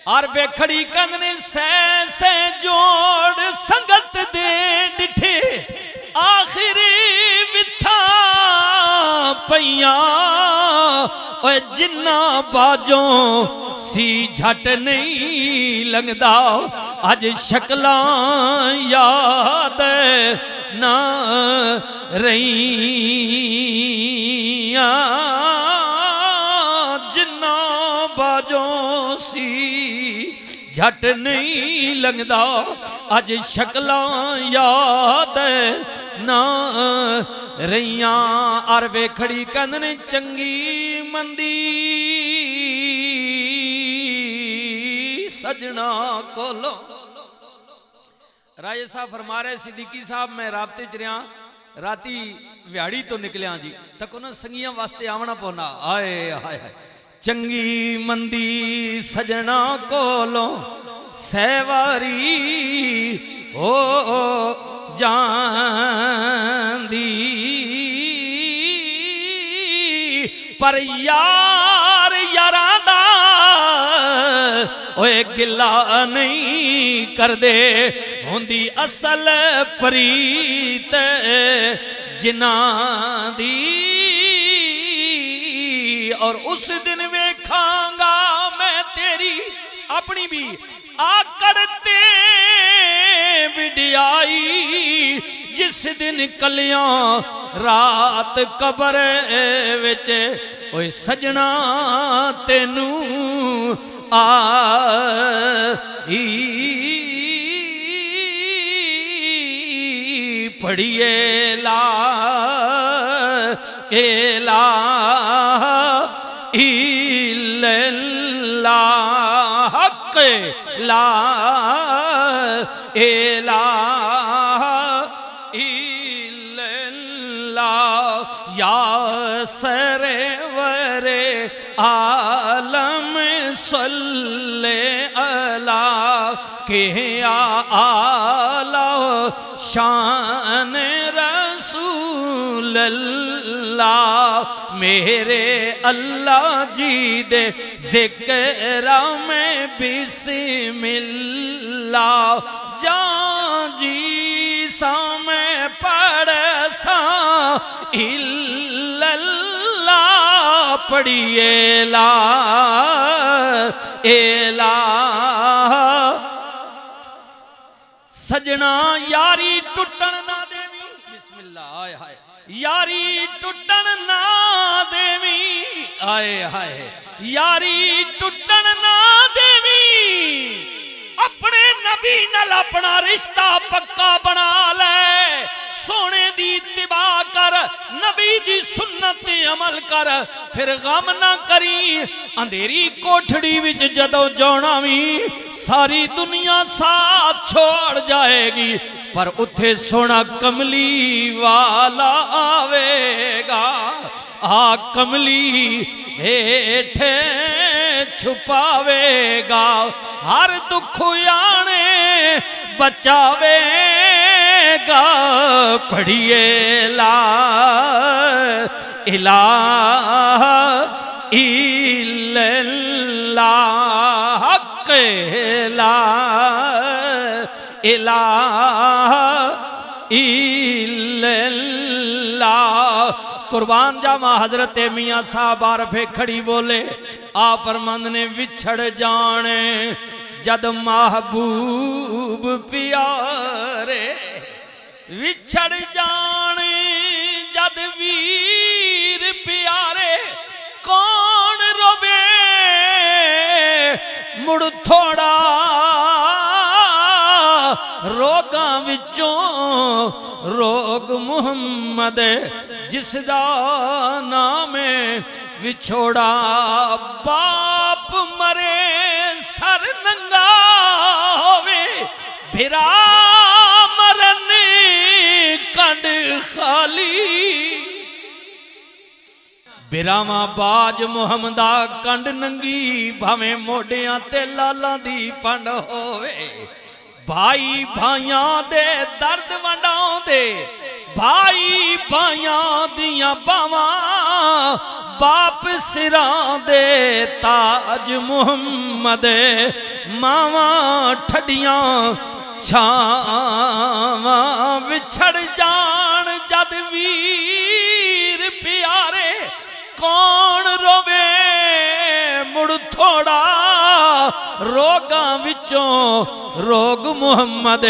और वेखड़ी कंद ने सै जोड़ संगत दे डिठे आखिरी विथा पईया जिन्ना बाजों सी झट नहीं लंघदा अज शक्लां याद ना रहीआं जिन्ना बाजों सी झट नहीं लंघदा अज शक्लां याद ना रहियां और वेखड़ी कंद ने चंगी मंदी सजना कोलो। राजे साहब फरमा रहे सिद्दीकी साहब मैं राबते च रहा राती व्याड़ी तो निकलिया जी तक उन्हें संगिया वास्ते आवना पौना आए हाय हाय चंगी मंदी सजना कोलो सहवारी ओ जांदी पर यार यारा दा ओए गिला नहीं कर दे होंदी असल प्रीत जिना दी और उस दिन वेखांगा मैं तेरी अपनी भी आकड़ते विडियाई जिस दिन कलियां रात कबर विच ओए सजना तेनू आई पढ़िए ला एला इल्ला हक ला एला इल्ला या सरवरे आलम सल्ले अला के आला शान रसूल अल्लाह मेरे अल्लाह जी दे जिक्र में बिस्मिल्लाह जान जी सा मैं पढ़ सा इल्लल्लाह पढ़िए ला एला सजना यारी टुटन ना देवी बिस्मिल्लाह आए हाय यारी टुटन ना देवी आए हाय यारी टुटन ना देवी अपने नबी नाल अपना रिश्ता पक्का बना ले सोने दी इत्तिबा कर नबी दी सुन्नत ते अमल कर फिर गम ना करी अंधेरी कोठड़ी विच जदों जाना भी सारी दुनिया साथ छोड़ जाएगी पर उथे सोना कमली वाला आवेगा आ कमली हेठे छुपावेगा हर दुख आने बचावेगा पढ़िए ला इलाह इल्लल्लाह हक ला इलाह इल्लल्लाह कुर्बान जामा हजरत मियाँ साहब आरफे खड़ी बोले आ फरमांद ने विछड़ जाने जद महबूब प्यारे विछड़ जाने जद वीर प्यारे कौन रोवे मुड़ थोड़ा रोगां विचों रोग मुहम्मद जिसदा नाम विछोड़ा बाप मरे सर नंगा होवे भिरा मरन कंड खाली बिरामा बाज मुहम्मदा कंड नंगी भावें मोडियां ते लालां दी पंड होवे भाई भाइयां दे दर्द वंडाउंदे भाई भाइयां दियां बावां बाप सिरां दे ताज मुहम्मद मावां ठडियां छावां विछड़ जान जद वीर प्यारे कौन रोवे मुड़ थोड़ा रोगां विचों रोग मुहम्मद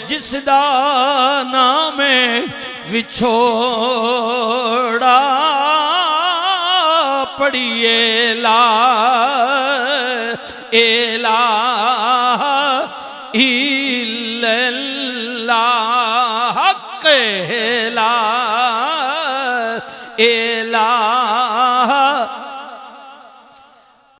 जिसदा नाम है विछोड़ा पढ़िए ला इल्लल्लाह हक ला